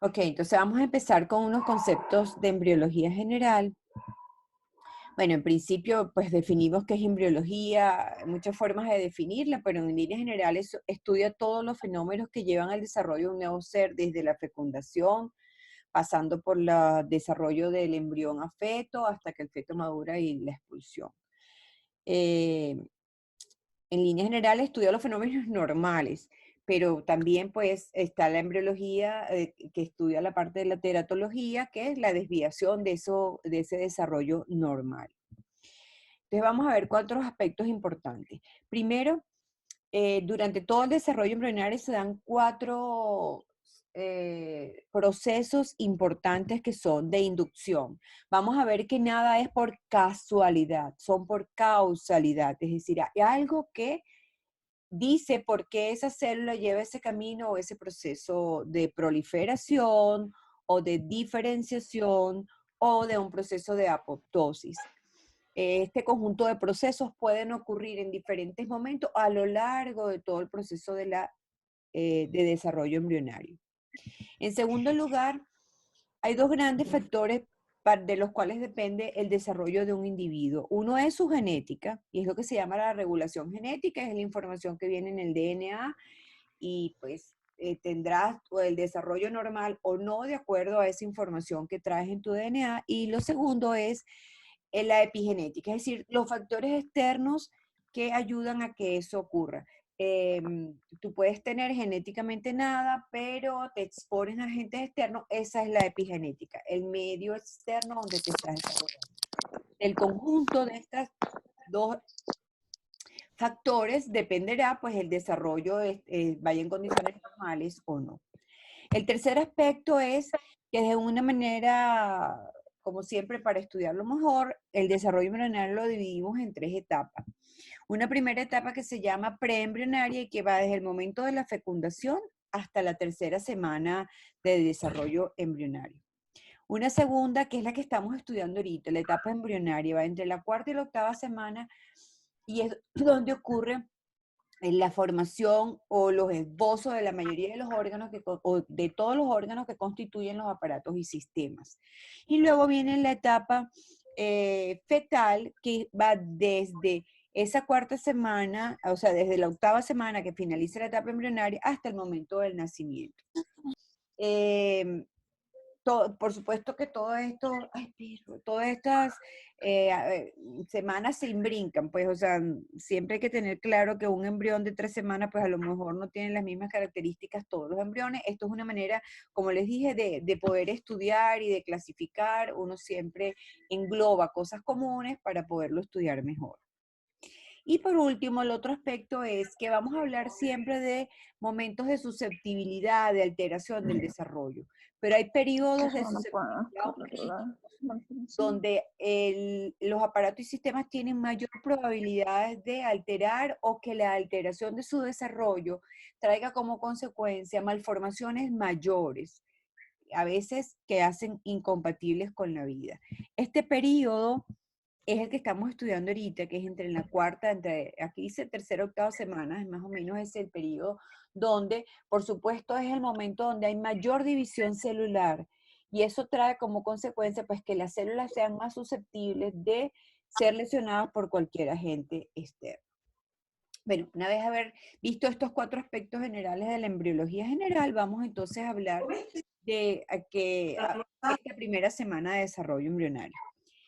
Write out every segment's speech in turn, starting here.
Ok, entonces vamos a empezar con unos conceptos de embriología general. Bueno, en principio, pues definimos qué es embriología, hay muchas formas de definirla, pero en líneas generales estudia todos los fenómenos que llevan al desarrollo de un nuevo ser, desde la fecundación, pasando por el desarrollo del embrión a feto, hasta que el feto madura y la expulsión. Eh, en líneas generales estudia los fenómenos normales, pero también pues está la embriología que estudia la parte de la teratología, que es la desviación de ese desarrollo normal. Entonces vamos a ver cuatro aspectos importantes. Primero, durante todo el desarrollo embrionario se dan cuatro procesos importantes que son de inducción. Vamos a ver que nada es por casualidad, son por causalidad, es decir, hay algo que dice por qué esa célula lleva ese camino o ese proceso de proliferación o de diferenciación o de un proceso de apoptosis. Este conjunto de procesos pueden ocurrir en diferentes momentos a lo largo de todo el proceso de desarrollo embrionario. En segundo lugar, hay dos grandes factores de los cuales depende el desarrollo de un individuo. Uno es su genética, y es lo que se llama la regulación genética, es la información que viene en el DNA, y pues tendrás el desarrollo normal o no de acuerdo a esa información que traes en tu DNA. Y lo segundo es la epigenética, es decir, los factores externos que ayudan a que eso ocurra. Tú puedes tener genéticamente nada, pero te expones a agentes externos, esa es la epigenética, el medio externo donde te estás desarrollando. El conjunto de estas dos factores dependerá, pues, el desarrollo vaya en condiciones normales o no. El tercer aspecto es que de una manera, como siempre, para estudiarlo mejor, el desarrollo embrionario lo dividimos en tres etapas. Una primera etapa que se llama preembrionaria y que va desde el momento de la fecundación hasta la tercera semana de desarrollo embrionario. Una segunda, que es la que estamos estudiando ahorita, la etapa embrionaria, va entre la cuarta y la octava semana y es donde ocurre en la formación o los esbozos de la mayoría de los órganos o de todos los órganos que constituyen los aparatos y sistemas. Y luego viene la etapa fetal, que va desde esa cuarta semana, o sea, desde la octava semana que finaliza la etapa embrionaria hasta el momento del nacimiento. Por supuesto que todo esto, ay, pero todas estas semanas se imbrincan, pues, o sea, siempre hay que tener claro que un embrión de 3 semanas, pues a lo mejor no tiene las mismas características todos los embriones. Esto es una manera, como les dije, de poder estudiar y de clasificar. Uno siempre engloba cosas comunes para poderlo estudiar mejor. Y por último, el otro aspecto es que vamos a hablar siempre de momentos de susceptibilidad, de alteración del desarrollo, pero hay periodos de susceptibilidad o críticos donde los aparatos y sistemas tienen mayor probabilidades de alterar o que la alteración de su desarrollo traiga como consecuencia malformaciones mayores, a veces que hacen incompatibles con la vida. Este periodo es el que estamos estudiando ahorita, que es entre la cuarta, aquí dice tercera, octava semana, es más o menos es el periodo donde, por supuesto, es el momento donde hay mayor división celular y eso trae como consecuencia pues que las células sean más susceptibles de ser lesionadas por cualquier agente externo. Bueno, una vez haber visto estos cuatro aspectos generales de la embriología general, vamos entonces a hablar de esta primera semana de desarrollo embrionario.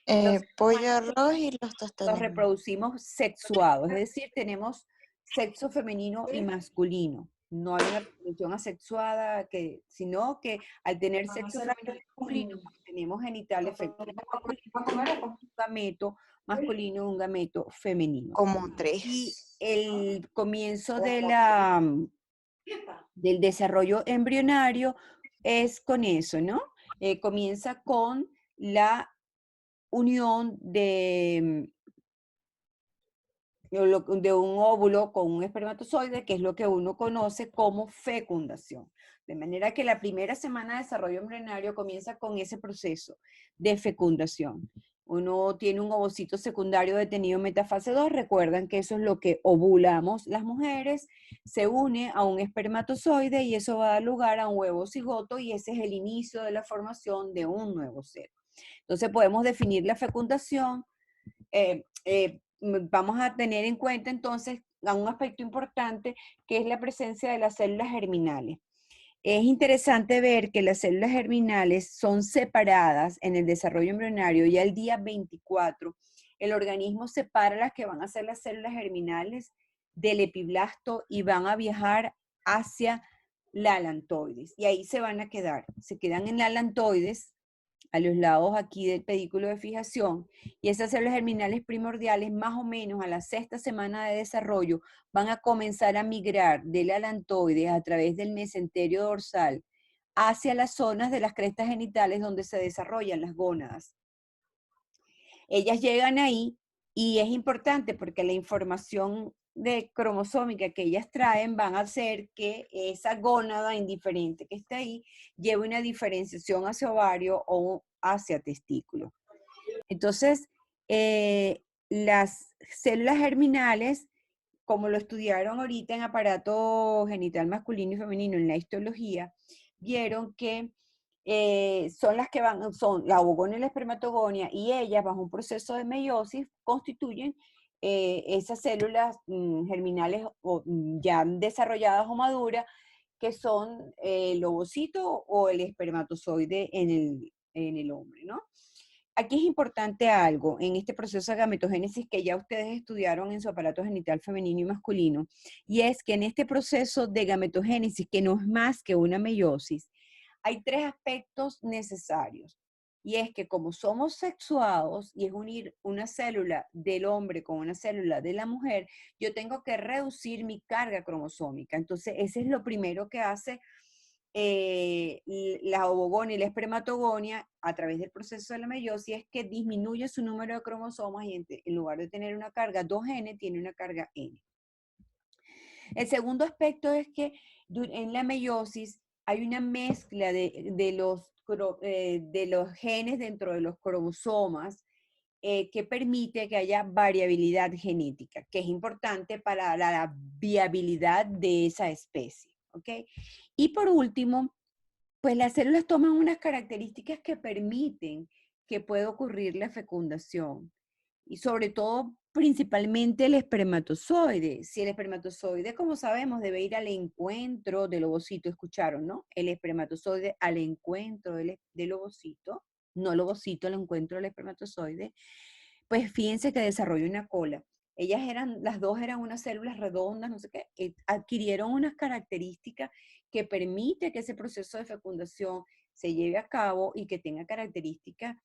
Entonces, Pollo arroz y los nos tostones. reproducimos sexuados, es decir, tenemos sexo femenino y masculino. No hay una reproducción asexuada, sino que al tener sexo femenino y masculino, pues tenemos genitales femeninos masculinos, un gameto masculino y un gameto femenino. Como Y tres. el comienzo del desarrollo embrionario es con eso, ¿no? Comienza con la unión de un óvulo con un espermatozoide, que es lo que uno conoce como fecundación. De manera que la primera semana de desarrollo embrionario comienza con ese proceso de fecundación. uno tiene un ovocito secundario detenido en metafase 2, recuerdan que eso es lo que ovulamos las mujeres, se une a un espermatozoide y eso va a dar lugar a un huevo cigoto y ese es el inicio de la formación de un nuevo ser. Entonces podemos definir la fecundación, vamos a tener en cuenta entonces un aspecto importante que es la presencia de las células germinales. Es interesante ver que las células germinales son separadas en el desarrollo embrionario y al día 24 el organismo separa las que van a ser las células germinales del epiblasto y van a viajar hacia la alantoides y ahí se van a quedar, se quedan en la alantoides a los lados aquí del pedículo de fijación, y esas células germinales primordiales, más o menos a la sexta semana de desarrollo, van a comenzar a migrar del alantoides a través del mesenterio dorsal hacia las zonas de las crestas genitales donde se desarrollan las gónadas. Ellas llegan ahí y es importante porque la información de cromosómica que ellas traen van a hacer que esa gónada indiferente que está ahí lleve una diferenciación hacia ovario o hacia testículo. Entonces, las células germinales, como lo estudiaron ahorita en aparato genital masculino y femenino en la histología, vieron que son las que van, son la ovogonia y la espermatogonia, y ellas, bajo un proceso de meiosis, constituyen esas células germinales ya desarrolladas o maduras, que son el ovocito o el espermatozoide en el hombre, ¿no? Aquí es importante algo en este proceso de gametogénesis que ya ustedes estudiaron en su aparato genital femenino y masculino, y es que en este proceso de gametogénesis, que no es más que una meiosis, hay tres aspectos necesarios. Y es que como somos sexuados y es unir una célula del hombre con una célula de la mujer, yo tengo que reducir mi carga cromosómica. Entonces, ese es lo primero que hace la ovogonia y la espermatogonia a través del proceso de la meiosis, es que disminuye su número de cromosomas y en lugar de tener una carga 2N, tiene una carga N. El segundo aspecto es que en la meiosis hay una mezcla de los genes dentro de los cromosomas que permite que haya variabilidad genética, que es importante para la viabilidad de esa especie. ¿Ok? Y por último, pues las células toman unas características que permiten que pueda ocurrir la fecundación. Y sobre todo, principalmente el espermatozoide. Si el espermatozoide, como sabemos, debe ir al encuentro del ovocito, escucharon, ¿no? El espermatozoide al encuentro del ovocito, no el ovocito al encuentro del espermatozoide, pues fíjense que desarrolló una cola. Las dos eran unas células redondas, no sé qué, adquirieron unas características que permite que ese proceso de fecundación se lleve a cabo y que tenga características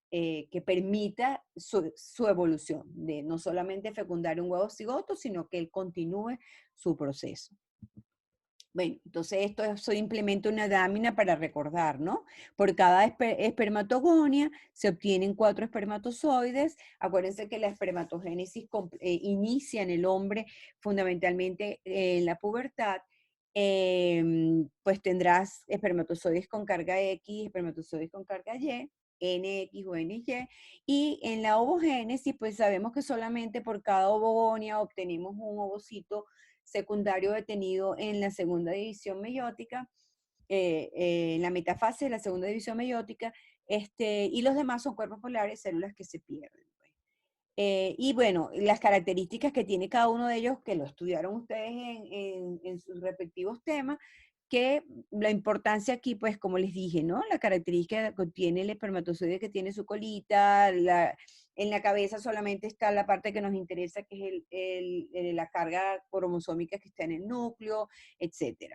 que permita su evolución, de no solamente fecundar un huevo cigoto, sino que él continúe su proceso. Bueno, entonces esto es simplemente una dámina para recordar, ¿no? Por cada espermatogonia se obtienen 4 espermatozoides. Acuérdense que la espermatogénesis inicia en el hombre fundamentalmente en la pubertad. Pues tendrás espermatozoides con carga X, espermatozoides con carga Y, NX o NY, y en la ovogénesis, pues sabemos que solamente por cada ovogonia obtenemos un ovocito secundario detenido en la segunda división meiótica, en la metafase de la segunda división meiótica, y los demás son cuerpos polares, células que se pierden. Pues. Y bueno, las características que tiene cada uno de ellos, que lo estudiaron ustedes en sus respectivos temas, que la importancia aquí, pues como les dije, ¿no? La característica que tiene el espermatozoide, que tiene su colita, en la cabeza solamente está la parte que nos interesa, que es la carga cromosómica que está en el núcleo, etc.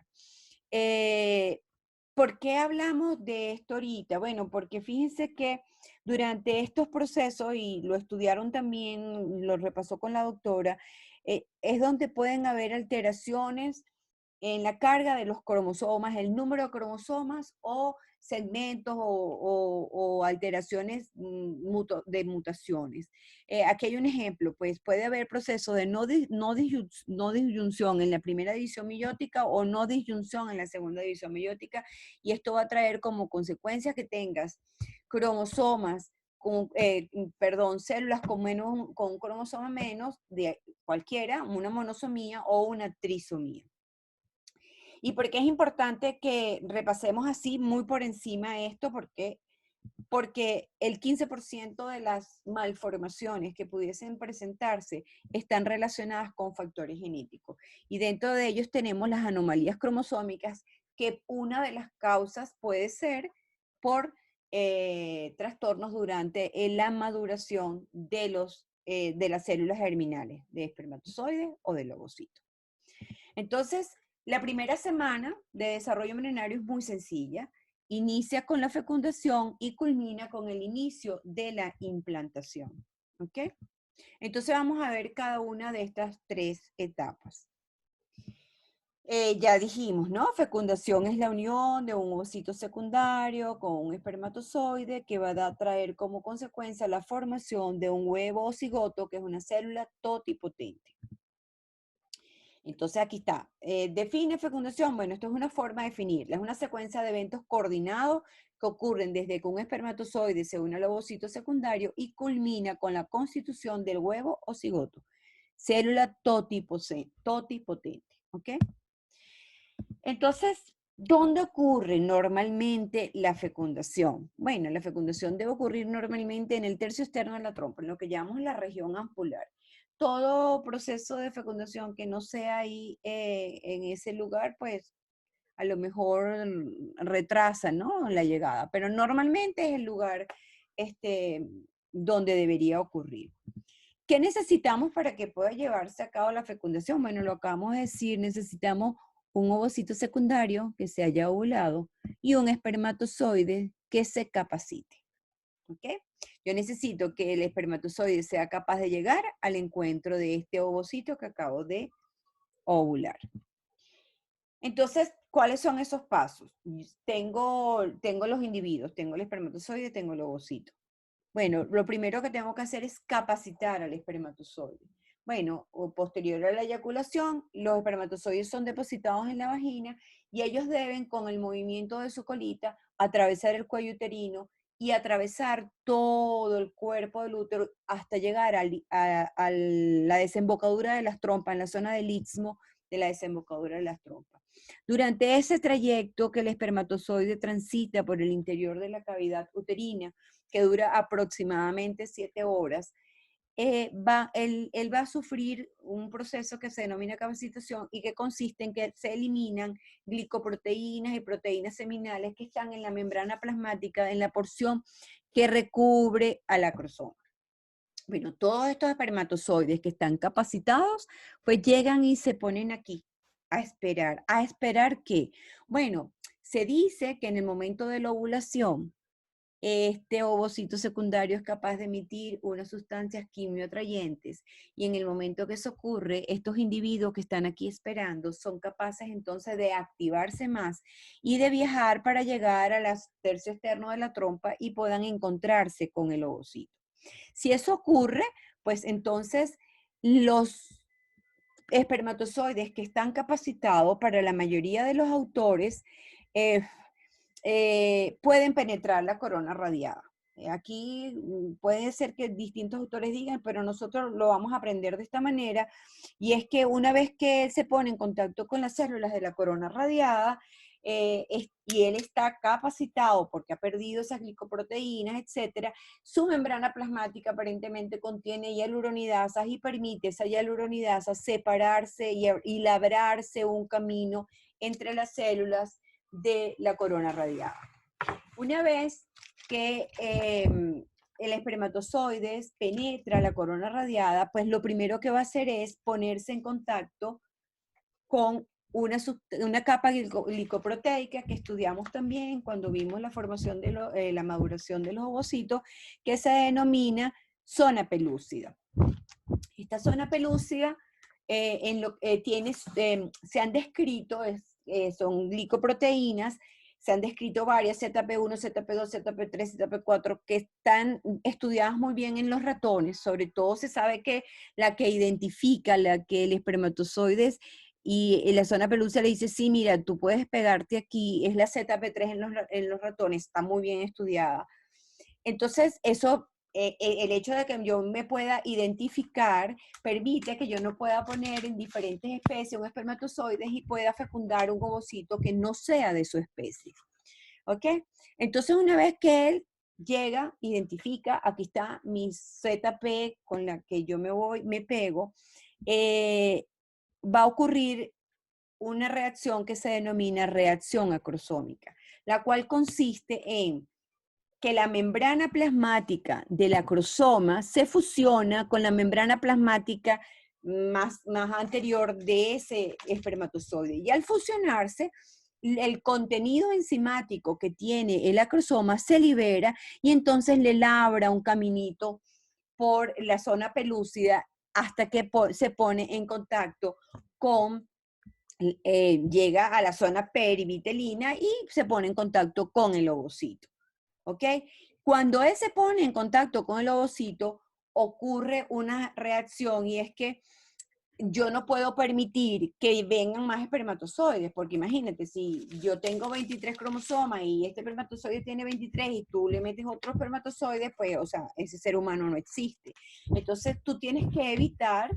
¿Por qué hablamos de esto ahorita? Bueno, porque fíjense que durante estos procesos, y lo estudiaron también, lo repasó con la doctora, es donde pueden haber alteraciones en la carga de los cromosomas, el número de cromosomas o segmentos o alteraciones de mutaciones. Aquí hay un ejemplo, pues puede haber proceso de no disyunción en la primera división meiótica o no disyunción en la segunda división meiótica, y esto va a traer como consecuencia que tengas cromosomas perdón, células con un cromosoma menos de cualquiera, una monosomía o una trisomía. ¿Y por qué es importante que repasemos así muy por encima esto? Porque el 15% de las malformaciones que pudiesen presentarse están relacionadas con factores genéticos. Y dentro de ellos tenemos las anomalías cromosómicas, que una de las causas puede ser por trastornos durante la maduración de las células germinales, de espermatozoides o del ovocito. Entonces, la primera semana de desarrollo embrionario es muy sencilla. Inicia con la fecundación y culmina con el inicio de la implantación. ¿Ok? Entonces vamos a ver cada una de estas 3 etapas. Ya dijimos, ¿no? Fecundación es la unión de un ovocito secundario con un espermatozoide que va a traer como consecuencia la formación de un huevo o cigoto, que es una célula totipotente. Entonces aquí está. Define fecundación. Bueno, esto es una forma de definirla. Es una secuencia de eventos coordinados que ocurren desde que un espermatozoide se une al ovocito secundario y culmina con la constitución del huevo o cigoto. Célula totipotente. ¿Ok? Entonces, ¿dónde ocurre normalmente la fecundación? Bueno, la fecundación debe ocurrir normalmente en el tercio externo de la trompa, en lo que llamamos la región ampular. Todo proceso de fecundación que no sea ahí en ese lugar, pues a lo mejor retrasa, ¿no? La llegada, pero normalmente es el lugar este, donde debería ocurrir. ¿Qué necesitamos para que pueda llevarse a cabo la fecundación? Bueno, lo acabamos de decir, necesitamos un ovocito secundario que se haya ovulado y un espermatozoide que se capacite. ¿Ok? Yo necesito que el espermatozoide sea capaz de llegar al encuentro de este ovocito que acabo de ovular. Entonces, ¿cuáles son esos pasos? Tengo los individuos, tengo el espermatozoide, tengo el ovocito. Bueno, lo primero que tengo que hacer es capacitar al espermatozoide. Bueno, posterior a la eyaculación, los espermatozoides son depositados en la vagina y ellos deben, con el movimiento de su colita, atravesar el cuello uterino y atravesar todo el cuerpo del útero hasta llegar a la desembocadura de las trompas, en la zona del istmo de la desembocadura de las trompas. Durante ese trayecto que el espermatozoide transita por el interior de la cavidad uterina, que dura aproximadamente 7 horas, él va a sufrir un proceso que se denomina capacitación y que consiste en que se eliminan glicoproteínas y proteínas seminales que están en la membrana plasmática, en la porción que recubre al acrosoma. Bueno, todos estos espermatozoides que están capacitados, pues llegan y se ponen aquí a esperar. ¿A esperar qué? Bueno, se dice que en el momento de la ovulación, este ovocito secundario es capaz de emitir unas sustancias quimioatrayentes y en el momento que eso ocurre, estos individuos que están aquí esperando son capaces entonces de activarse más y de viajar para llegar al tercio externo de la trompa y puedan encontrarse con el ovocito. Si eso ocurre, pues entonces los espermatozoides que están capacitados para la mayoría de los autores eh, pueden penetrar la corona radiada. Aquí puede ser que distintos autores digan, pero nosotros lo vamos a aprender de esta manera, y es que una vez que él se pone en contacto con las células de la corona radiada, y él está capacitado porque ha perdido esas glicoproteínas, etcétera, su membrana plasmática aparentemente contiene hialuronidasas y permite esa hialuronidasa separarse y labrarse un camino entre las células de la corona radiada. Una vez que el espermatozoide penetra la corona radiada, pues lo primero que va a hacer es ponerse en contacto con una capa glicoproteica que estudiamos también cuando vimos la formación de la maduración de los ovocitos, que se denomina zona pelúcida. Esta zona pelúcida se han descrito, son glicoproteínas, se han descrito varias, ZP1, ZP2, ZP3, ZP4, que están estudiadas muy bien en los ratones. Sobre todo se sabe que la que identifica, la que el espermatozoides y la zona pelúcida le dice, sí, mira, tú puedes pegarte aquí, es la ZP3 en los ratones, está muy bien estudiada. Entonces, eso el hecho de que yo me pueda identificar permite que yo no pueda poner en diferentes especies un espermatozoide y pueda fecundar un ovocito que no sea de su especie. ¿Ok? Entonces, una vez que él llega, identifica, aquí está mi ZP con la que yo me pego, va a ocurrir una reacción que se denomina reacción acrosómica, la cual consiste en que la membrana plasmática del acrosoma se fusiona con la membrana plasmática más anterior de ese espermatozoide. Y al fusionarse, el contenido enzimático que tiene el acrosoma se libera y entonces le labra un caminito por la zona pelúcida hasta que se pone en contacto con, llega a la zona perivitelina y se pone en contacto con el ovocito. ¿Ok? Cuando él se pone en contacto con el ovocito, ocurre una reacción y es que yo no puedo permitir que vengan más espermatozoides, porque imagínate, si yo tengo 23 cromosomas y este espermatozoide tiene 23 y tú le metes otro espermatozoide, pues, o sea, ese ser humano no existe. Entonces, tú tienes que evitar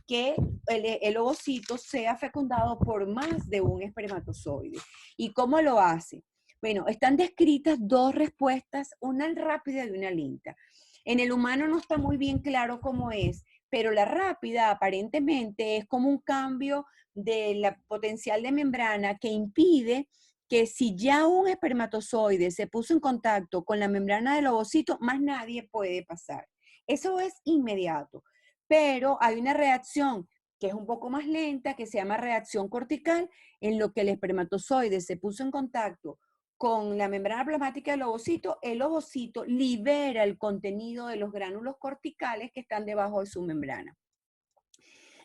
que el ovocito sea fecundado por más de un espermatozoide. ¿Y cómo lo hace? Bueno, están descritas dos respuestas, una rápida y una lenta. En el humano no está muy bien claro cómo es, pero la rápida aparentemente es como un cambio de la potencial de membrana que impide que si ya un espermatozoide se puso en contacto con la membrana del ovocito, más nadie puede pasar. Eso es inmediato, pero hay una reacción que es un poco más lenta, que se llama reacción cortical, en lo que el espermatozoide se puso en contacto con la membrana plasmática del ovocito, el ovocito libera el contenido de los gránulos corticales que están debajo de su membrana.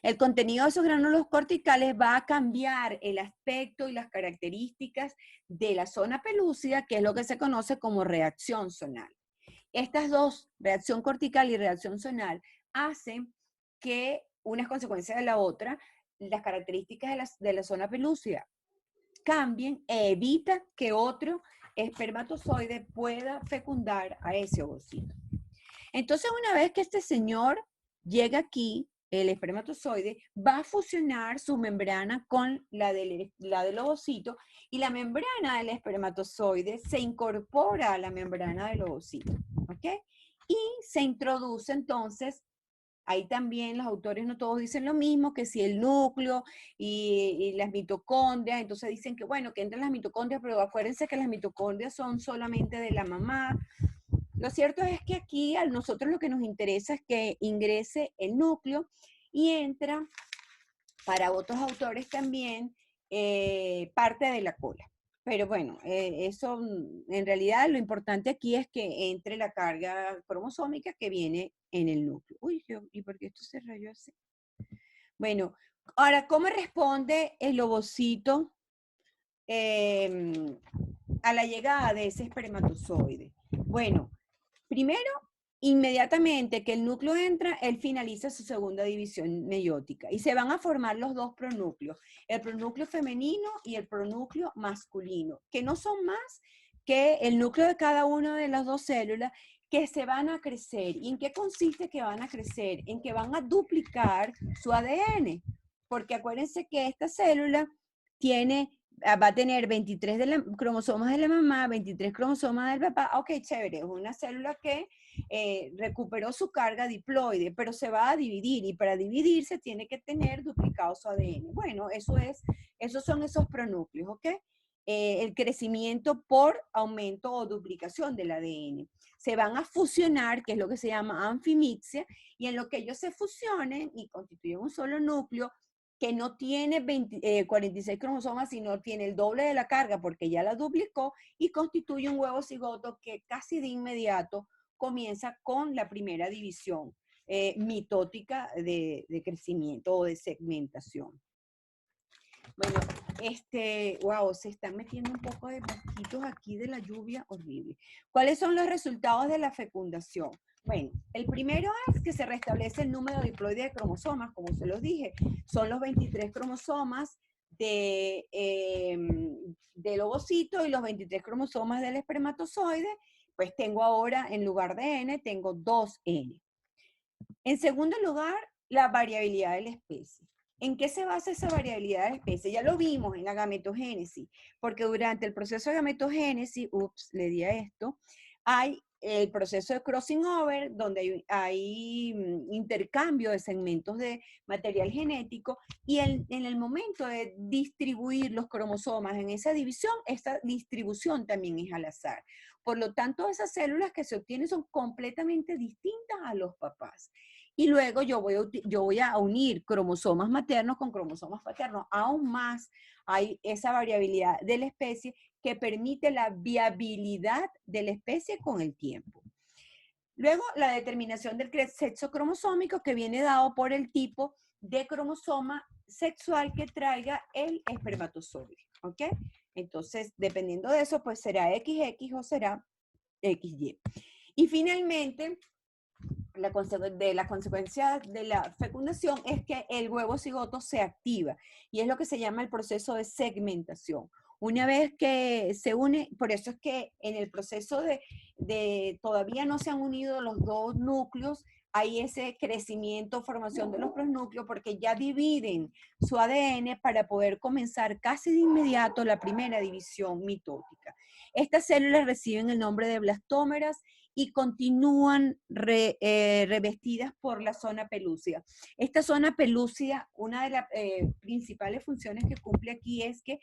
El contenido de esos gránulos corticales va a cambiar el aspecto y las características de la zona pelúcida, que es lo que se conoce como reacción zonal. Estas dos, reacción cortical y reacción zonal, hacen que, una consecuencia de la otra, las características de la zona pelúcida cambien e evita que otro espermatozoide pueda fecundar a ese ovocito. Entonces, una vez que este señor llega aquí, el espermatozoide va a fusionar su membrana con la del ovocito y la membrana del espermatozoide se incorpora a la membrana del ovocito, ¿ok? Y se introduce entonces. Ahí también los autores no todos dicen lo mismo, que si el núcleo y las mitocondrias, entonces dicen que bueno, que entran las mitocondrias, pero acuérdense que las mitocondrias son solamente de la mamá. Lo cierto es que aquí a nosotros lo que nos interesa es que ingrese el núcleo y entra, para otros autores también, parte de la cola. Pero bueno, eso en realidad lo importante aquí es que entre la carga cromosómica que viene en el núcleo. Uy, ¿y por qué esto se rayó así? Bueno, ahora, ¿cómo responde el ovocito a la llegada de ese espermatozoide? Bueno, primero, inmediatamente que el núcleo entra, él finaliza su segunda división meiótica y se van a formar los dos pronúcleos, el pronúcleo femenino y el pronúcleo masculino, que no son más que el núcleo de cada una de las dos células que se van a crecer. ¿Y en qué consiste que van a crecer? En que van a duplicar su ADN, porque acuérdense que esta célula va a tener 23 cromosomas de la mamá, 23 cromosomas del papá. Ok, chévere, es una célula que recuperó su carga diploide, pero se va a dividir y para dividirse tiene que tener duplicado su ADN. Bueno, esos son esos pronúcleos, ¿ok? El crecimiento por aumento o duplicación del ADN. Se van a fusionar, que es lo que se llama anfimixia, y en lo que ellos se fusionen y constituyen un solo núcleo, que no tiene 46 cromosomas, sino tiene el doble de la carga porque ya la duplicó y constituye un huevo cigoto que casi de inmediato comienza con la primera división mitótica de crecimiento o de segmentación. Bueno, wow, se están metiendo un poco de mosquitos aquí de la lluvia, horrible. ¿Cuáles son los resultados de la fecundación? Bueno, el primero es que se restablece el número diploide de cromosomas, como se los dije. Son los 23 cromosomas del ovocito y los 23 cromosomas del espermatozoide, pues tengo ahora, en lugar de N, tengo 2N. En segundo lugar, la variabilidad de la especie. ¿En qué se basa esa variabilidad de la especie? Ya lo vimos en la gametogénesis, porque durante el proceso de gametogénesis, le di a esto, hay el proceso de crossing over, donde hay intercambio de segmentos de material genético, y en el momento de distribuir los cromosomas en esa división, esta distribución también es al azar. Por lo tanto, esas células que se obtienen son completamente distintas a los papás. Y luego yo voy a unir cromosomas maternos con cromosomas paternos. Aún más hay esa variabilidad de la especie que permite la viabilidad de la especie con el tiempo. Luego, la determinación del sexo cromosómico, que viene dado por el tipo de cromosoma sexual que traiga el espermatozoide, ¿ok? Entonces, dependiendo de eso, pues será XX o será XY. Y finalmente, la consecuencia de la fecundación es que el huevo cigoto se activa y es lo que se llama el proceso de segmentación. Una vez que se une, por eso es que en el proceso de todavía no se han unido los dos núcleos, hay ese crecimiento, formación de los prosnúcleos, porque ya dividen su ADN para poder comenzar casi de inmediato la primera división mitótica. Estas células reciben el nombre de blastómeras y continúan revestidas por la zona pelúcida. Esta zona pelúcida, una de las principales funciones que cumple aquí es que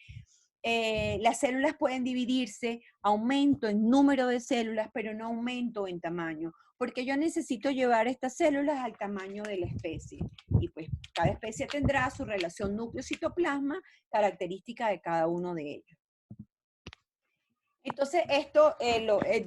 las células pueden dividirse, aumento en número de células, pero no aumento en tamaño, porque yo necesito llevar estas células al tamaño de la especie. Y pues cada especie tendrá su relación núcleo-citoplasma, característica de cada uno de ellos. Entonces, esto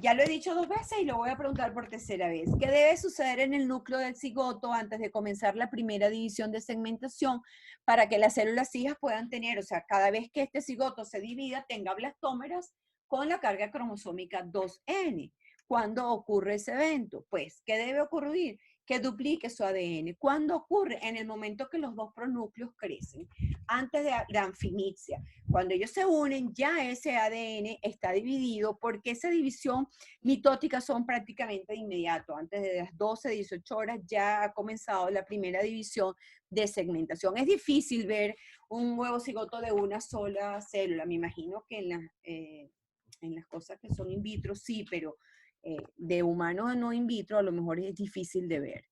ya lo he dicho 2 veces y lo voy a preguntar por tercera vez. ¿Qué debe suceder en el núcleo del cigoto antes de comenzar la primera división de segmentación para que las células hijas puedan tener, o sea, cada vez que este cigoto se divida, tenga blastómeras con la carga cromosómica 2N? ¿Cuándo ocurre ese evento? Pues, ¿qué debe ocurrir? Que duplique su ADN. ¿Cuándo ocurre? En el momento que los dos pronúcleos crecen, antes de la anfimixia. Cuando ellos se unen, ya ese ADN está dividido, porque esa división mitótica son prácticamente de inmediato. Antes de las 12, 18 horas ya ha comenzado la primera división de segmentación. Es difícil ver un huevo cigoto de una sola célula. Me imagino que en las cosas que son in vitro sí, pero de humanos a no in vitro a lo mejor es difícil de ver.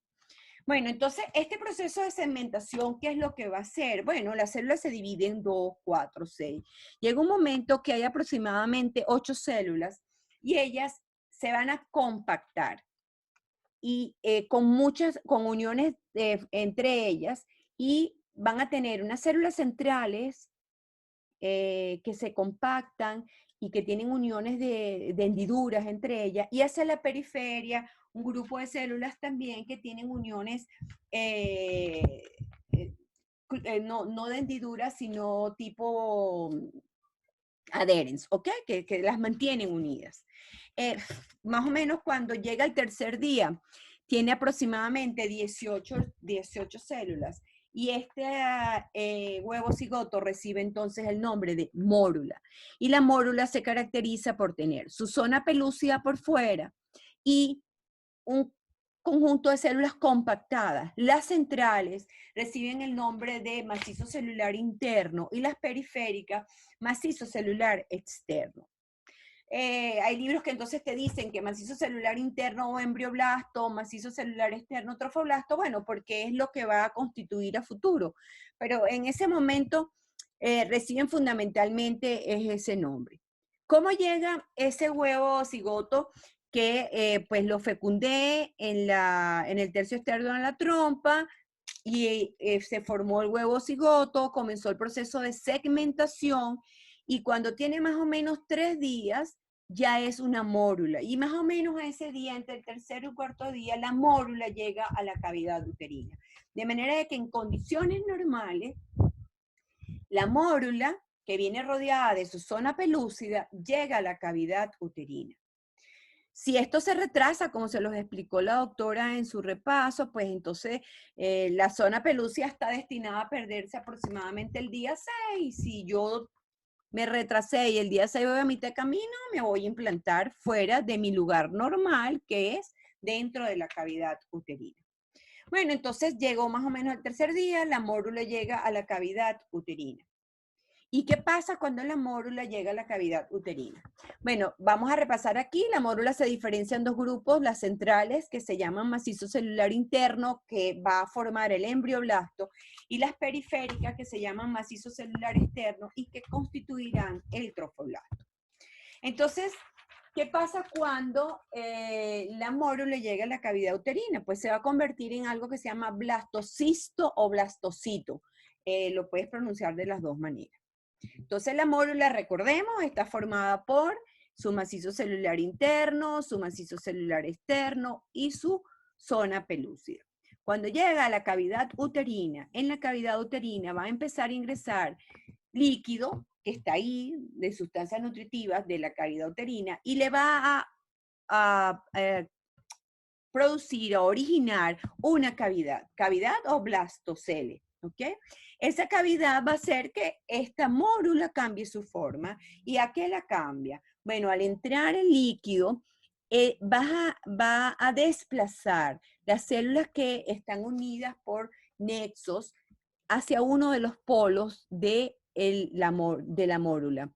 Bueno, entonces, este proceso de segmentación, ¿qué es lo que va a hacer? Bueno, las células se dividen en 2, 4, 6. Llega un momento que hay aproximadamente 8 células y ellas se van a compactar y con uniones entre ellas, y van a tener unas células centrales que se compactan y que tienen uniones de hendiduras entre ellas, y hacia la periferia un grupo de células también que tienen uniones no de hendiduras, sino tipo adherens, ¿ok? Que las mantienen unidas. Más o menos cuando llega el tercer día, tiene aproximadamente 18 células. Y este huevo cigoto recibe entonces el nombre de mórula. Y la mórula se caracteriza por tener su zona pelúcida por fuera y un conjunto de células compactadas. Las centrales reciben el nombre de macizo celular interno y las periféricas, macizo celular externo. Hay libros que entonces te dicen que macizo celular interno o embrioblasto, macizo celular externo trofoblasto, bueno, porque es lo que va a constituir a futuro. Pero en ese momento reciben fundamentalmente ese nombre. ¿Cómo llega ese huevo cigoto que pues lo fecundé en el tercio externo de la trompa y se formó el huevo cigoto, comenzó el proceso de segmentación y cuando tiene más o menos 3 días ya es una mórula y más o menos a ese día, entre el tercer y cuarto día, la mórula llega a la cavidad uterina. De manera de que en condiciones normales, la mórula, que viene rodeada de su zona pelúcida, llega a la cavidad uterina. Si esto se retrasa, como se los explicó la doctora en su repaso, pues entonces la zona pelúcida está destinada a perderse aproximadamente el día 6. Si yo me retrasé y el día 6 voy a mitad de camino, me voy a implantar fuera de mi lugar normal, que es dentro de la cavidad uterina. Bueno, entonces llegó más o menos el tercer día, la mórula llega a la cavidad uterina. ¿Y qué pasa cuando la mórula llega a la cavidad uterina? Bueno, vamos a repasar aquí. La mórula se diferencia en dos grupos, las centrales, que se llaman macizo celular interno, que va a formar el embrioblasto, y las periféricas, que se llaman macizo celular externo, y que constituirán el trofoblasto. Entonces, ¿qué pasa cuando la mórula llega a la cavidad uterina? Pues se va a convertir en algo que se llama blastocisto o blastocito. Lo puedes pronunciar de las dos maneras. Entonces la mórula, recordemos, está formada por su macizo celular interno, su macizo celular externo y su zona pelúcida. Cuando llega a la cavidad uterina, en la cavidad uterina va a empezar a ingresar líquido que está ahí, de sustancias nutritivas de la cavidad uterina, y le va a producir o originar una cavidad o blastocele, ¿ok? Esa cavidad va a hacer que esta mórula cambie su forma. ¿Y a qué la cambia? Bueno, al entrar el líquido, va a desplazar las células que están unidas por nexos hacia uno de los polos de la mórula.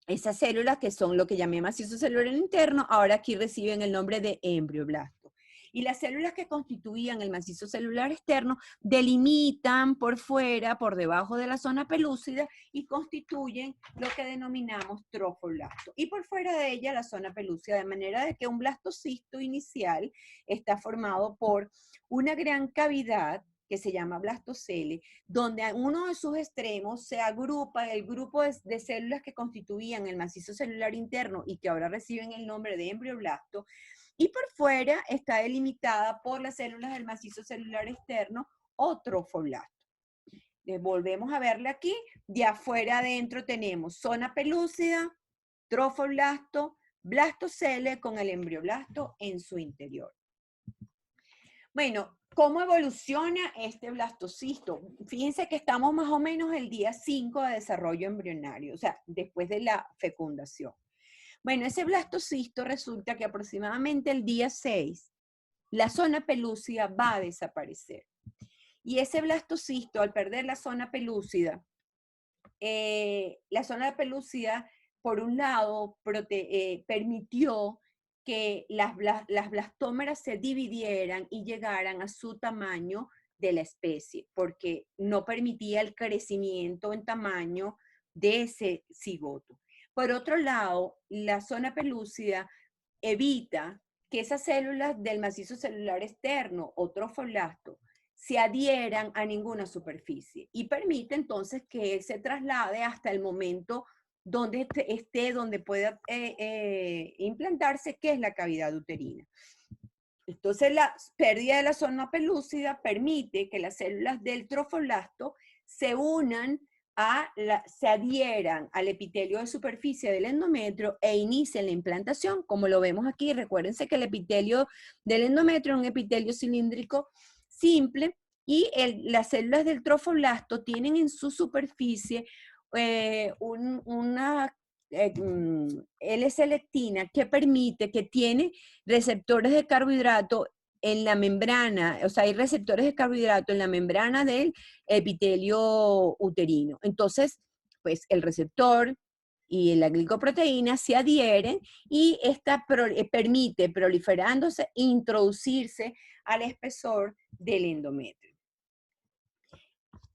Esas células, que son lo que llamé macizo celular interno, ahora aquí reciben el nombre de embrioblasto. Y las células que constituían el macizo celular externo delimitan por fuera, por debajo de la zona pelúcida, y constituyen lo que denominamos trofoblasto. Y por fuera de ella la zona pelúcida, de manera de que un blastocisto inicial está formado por una gran cavidad que se llama blastocele, donde a uno de sus extremos se agrupa el grupo de células que constituían el macizo celular interno y que ahora reciben el nombre de embrioblasto, y por fuera está delimitada por las células del macizo celular externo o trofoblasto. Volvemos a verle aquí, de afuera adentro tenemos zona pelúcida, trofoblasto, blastocele con el embrioblasto en su interior. Bueno, ¿cómo evoluciona este blastocisto? Fíjense que estamos más o menos el día 5 de desarrollo embrionario, o sea, después de la fecundación. Bueno, ese blastocisto resulta que aproximadamente el día 6, la zona pelúcida va a desaparecer. Y ese blastocisto, al perder la zona pelúcida, por un lado, permitió que las blastómeras se dividieran y llegaran a su tamaño de la especie, porque no permitía el crecimiento en tamaño de ese cigoto. Por otro lado, la zona pelúcida evita que esas células del macizo celular externo o trofoblasto se adhieran a ninguna superficie y permite entonces que él se traslade hasta el momento donde donde pueda implantarse, que es la cavidad uterina. Entonces, la pérdida de la zona pelúcida permite que las células del trofoblasto se unan se adhieran al epitelio de superficie del endometrio e inicien la implantación, como lo vemos aquí. Recuérdense que el epitelio del endometrio es un epitelio cilíndrico simple, y las células del trofoblasto tienen en su superficie una L-selectina que permite, que tiene receptores de carbohidrato en la membrana, o sea, hay receptores de carbohidrato en la membrana del epitelio uterino. Entonces, pues el receptor y la glicoproteína se adhieren y esta permite, proliferándose, introducirse al espesor del endometrio.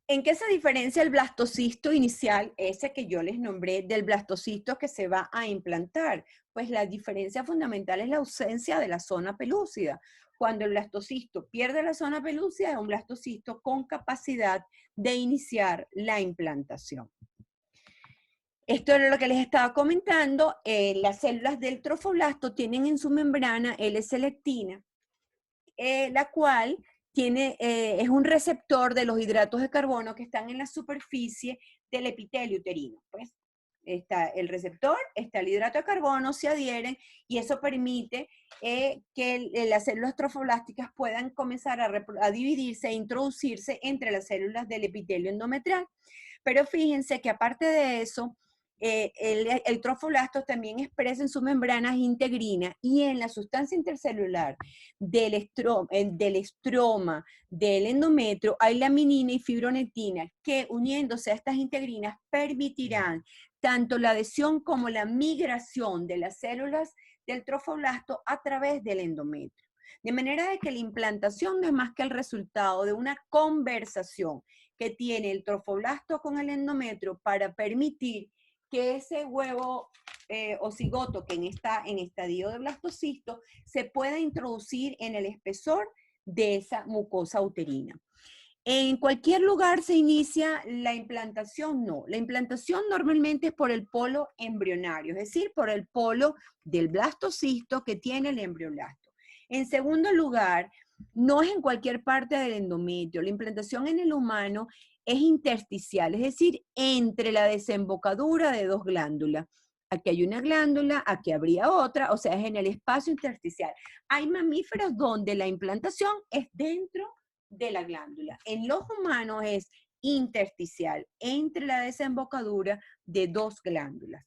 ¿En qué se diferencia el blastocisto inicial, ese que yo les nombré, del blastocisto que se va a implantar? Pues la diferencia fundamental es la ausencia de la zona pelúcida. Cuando el blastocisto pierde la zona pelúcida, es un blastocisto con capacidad de iniciar la implantación. Esto era lo que les estaba comentando. Las células del trofoblasto tienen en su membrana L-selectina, la cual es un receptor de los hidratos de carbono que están en la superficie del epitelio uterino. Pues está el receptor, está el hidrato de carbono, se adhieren, y eso permite que las células trofoblásticas puedan comenzar a dividirse e introducirse entre las células del epitelio endometrial. Pero fíjense que aparte de eso, el trofoblasto también expresa en sus membranas integrina y en la sustancia intercelular del estroma, del endometrio, hay laminina y fibronectina que uniéndose a estas integrinas permitirán tanto la adhesión como la migración de las células del trofoblasto a través del endometrio. De manera de que la implantación no es más que el resultado de una conversación que tiene el trofoblasto con el endometrio para permitir que ese huevo o cigoto que está en estadio de blastocisto se pueda introducir en el espesor de esa mucosa uterina. ¿En cualquier lugar se inicia la implantación? No. La implantación normalmente es por el polo embrionario, es decir, por el polo del blastocisto que tiene el embrioblasto. En segundo lugar, no es en cualquier parte del endometrio. La implantación en el humano es intersticial, es decir, entre la desembocadura de dos glándulas. Aquí hay una glándula, aquí habría otra, o sea, es en el espacio intersticial. Hay mamíferos donde la implantación es dentro de la glándula. En los humanos es intersticial, entre la desembocadura de dos glándulas.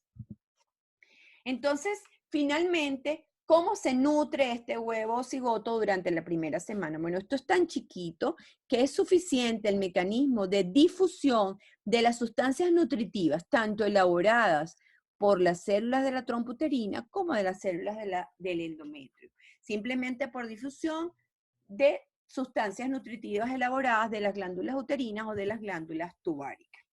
Entonces, finalmente, ¿cómo se nutre este huevo cigoto durante la primera semana? Bueno, esto es tan chiquito que es suficiente el mecanismo de difusión de las sustancias nutritivas, tanto elaboradas por las células de la trompa uterina como de las células del endometrio. Simplemente por difusión de sustancias nutritivas elaboradas de las glándulas uterinas o de las glándulas tubáricas.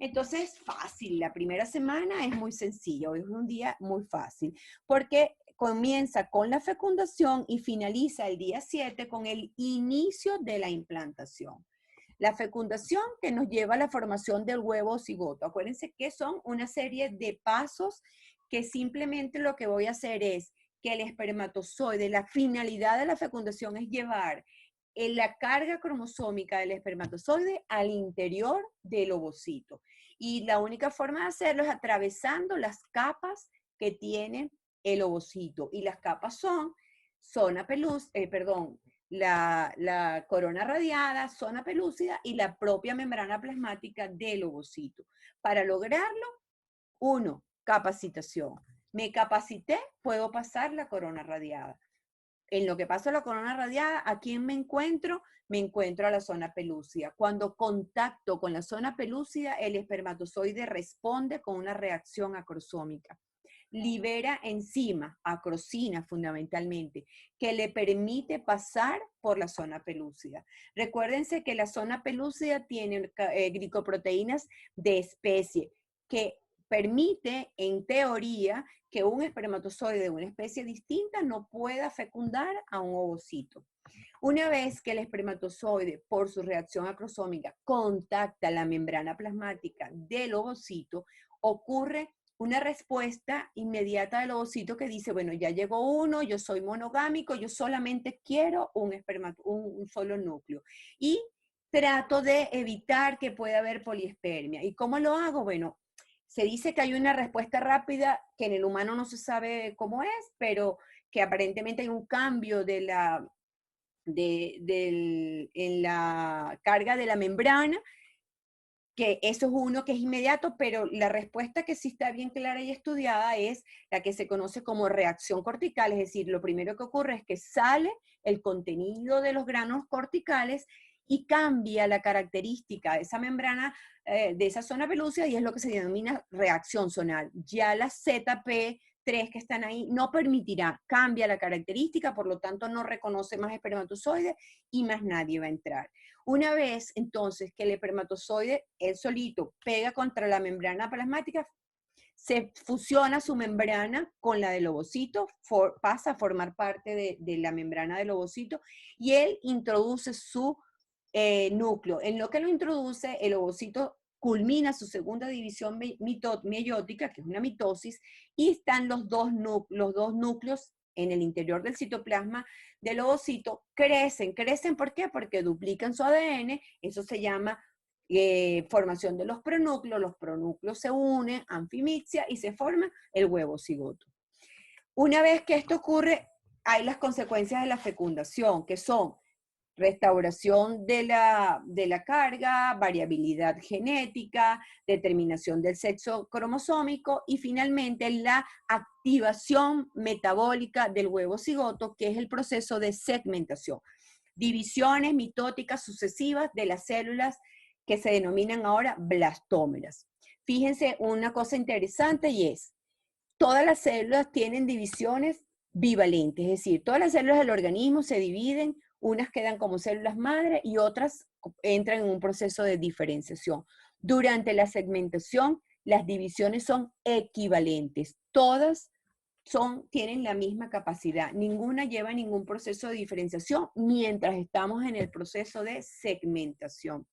Entonces, fácil, la primera semana es muy sencilla, hoy es un día muy fácil, porque comienza con la fecundación y finaliza el día 7 con el inicio de la implantación. La fecundación que nos lleva a la formación del huevo cigoto. Acuérdense que son una serie de pasos que simplemente lo que voy a hacer es que el espermatozoide, la finalidad de la fecundación es llevar la carga cromosómica del espermatozoide al interior del ovocito. Y la única forma de hacerlo es atravesando las capas que tiene el ovocito. Y las capas son la corona radiada, zona pelúcida y la propia membrana plasmática del ovocito. Para lograrlo, uno, capacitación. Me capacité, puedo pasar la corona radiada. En lo que pasa la corona radiada, ¿a quién me encuentro? Me encuentro a la zona pelúcida. Cuando contacto con la zona pelúcida, el espermatozoide responde con una reacción acrosómica. Libera enzimas, acrosina fundamentalmente, que le permite pasar por la zona pelúcida. Recuérdense que la zona pelúcida tiene glicoproteínas de especie que permite, en teoría, que un espermatozoide de una especie distinta no pueda fecundar a un ovocito. Una vez que el espermatozoide, por su reacción acrosómica, contacta la membrana plasmática del ovocito, ocurre una respuesta inmediata del ovocito que dice, bueno, ya llegó uno, yo soy monogámico, yo solamente quiero un solo núcleo. Y trato de evitar que pueda haber poliespermia. ¿Y cómo lo hago? Bueno, se dice que hay una respuesta rápida que en el humano no se sabe cómo es, pero que aparentemente hay un cambio en la carga de la membrana, que eso es uno que es inmediato, pero la respuesta que sí está bien clara y estudiada es la que se conoce como reacción cortical, es decir, lo primero que ocurre es que sale el contenido de los granos corticales y cambia la característica de esa membrana, de esa zona pelúcida, y es lo que se denomina reacción zonal. Ya las ZP3 que están ahí no permitirá, cambia la característica, por lo tanto no reconoce más espermatozoides y más nadie va a entrar. Una vez entonces que el espermatozoide, él solito, pega contra la membrana plasmática, se fusiona su membrana con la del ovocito, pasa a formar parte de la membrana del ovocito y él introduce su núcleo. En lo que lo introduce, el ovocito culmina su segunda división meiótica, que es una mitosis, y están los dos núcleos en el interior del citoplasma del ovocito, crecen. ¿Por qué? Porque duplican su ADN, eso se llama formación de los pronúcleos se unen, anfimixia, y se forma el huevo cigoto. Una vez que esto ocurre, hay las consecuencias de la fecundación, que son restauración de la carga, variabilidad genética, determinación del sexo cromosómico y finalmente la activación metabólica del huevo cigoto, que es el proceso de segmentación. Divisiones mitóticas sucesivas de las células que se denominan ahora blastómeras. Fíjense una cosa interesante y es, todas las células tienen divisiones bivalentes, es decir, todas las células del organismo se dividen, unas quedan como células madre y otras entran en un proceso de diferenciación. Durante la segmentación, las divisiones son equivalentes, todas tienen la misma capacidad, ninguna lleva ningún proceso de diferenciación mientras estamos en el proceso de segmentación.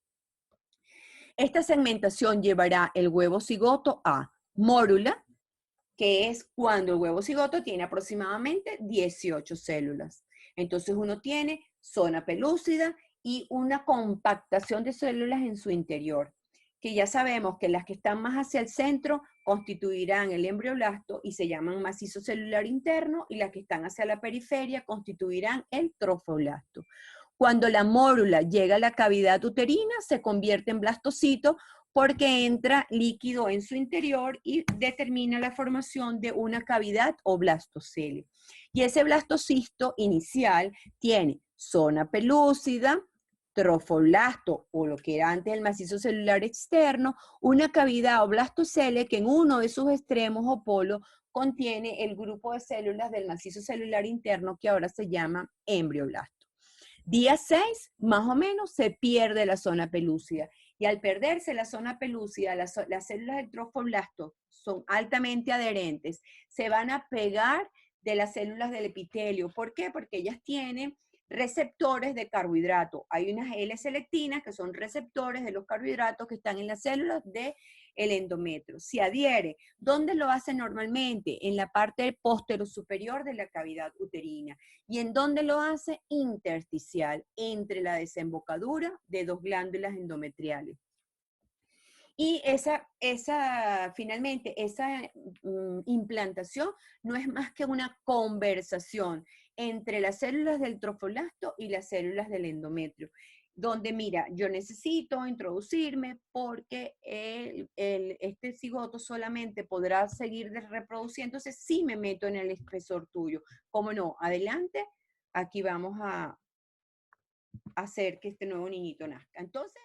Esta segmentación llevará el huevo cigoto a mórula, que es cuando el huevo cigoto tiene aproximadamente 18 células. Entonces uno tiene zona pelúcida y una compactación de células en su interior, que ya sabemos que las que están más hacia el centro constituirán el embrioblasto y se llaman macizo celular interno, y las que están hacia la periferia constituirán el trofoblasto. Cuando la mórula llega a la cavidad uterina, se convierte en blastocito porque entra líquido en su interior y determina la formación de una cavidad o blastocele. Y ese blastocisto inicial tiene zona pelúcida, trofoblasto, o lo que era antes el macizo celular externo, una cavidad o blastocele que en uno de sus extremos o polos contiene el grupo de células del macizo celular interno que ahora se llama embrioblasto. Día 6, más o menos, se pierde la zona pelúcida. Y al perderse la zona pelúcida, las células del trofoblasto son altamente adherentes, se van a pegar de las células del epitelio. ¿Por qué? Porque ellas tienen receptores de carbohidrato. Hay unas L-selectinas que son receptores de los carbohidratos que están en las células del endometrio. Se adhiere. ¿Dónde lo hace normalmente? En la parte posterior de la cavidad uterina. ¿Y en dónde lo hace? Intersticial, entre la desembocadura de dos glándulas endometriales. Y finalmente, esa implantación no es más que una conversación entre las células del trofoblasto y las células del endometrio, donde mira, yo necesito introducirme porque este cigoto solamente podrá seguir reproduciéndose si me meto en el espesor tuyo. ¿Cómo no? Adelante, aquí vamos a hacer que este nuevo niñito nazca. Entonces,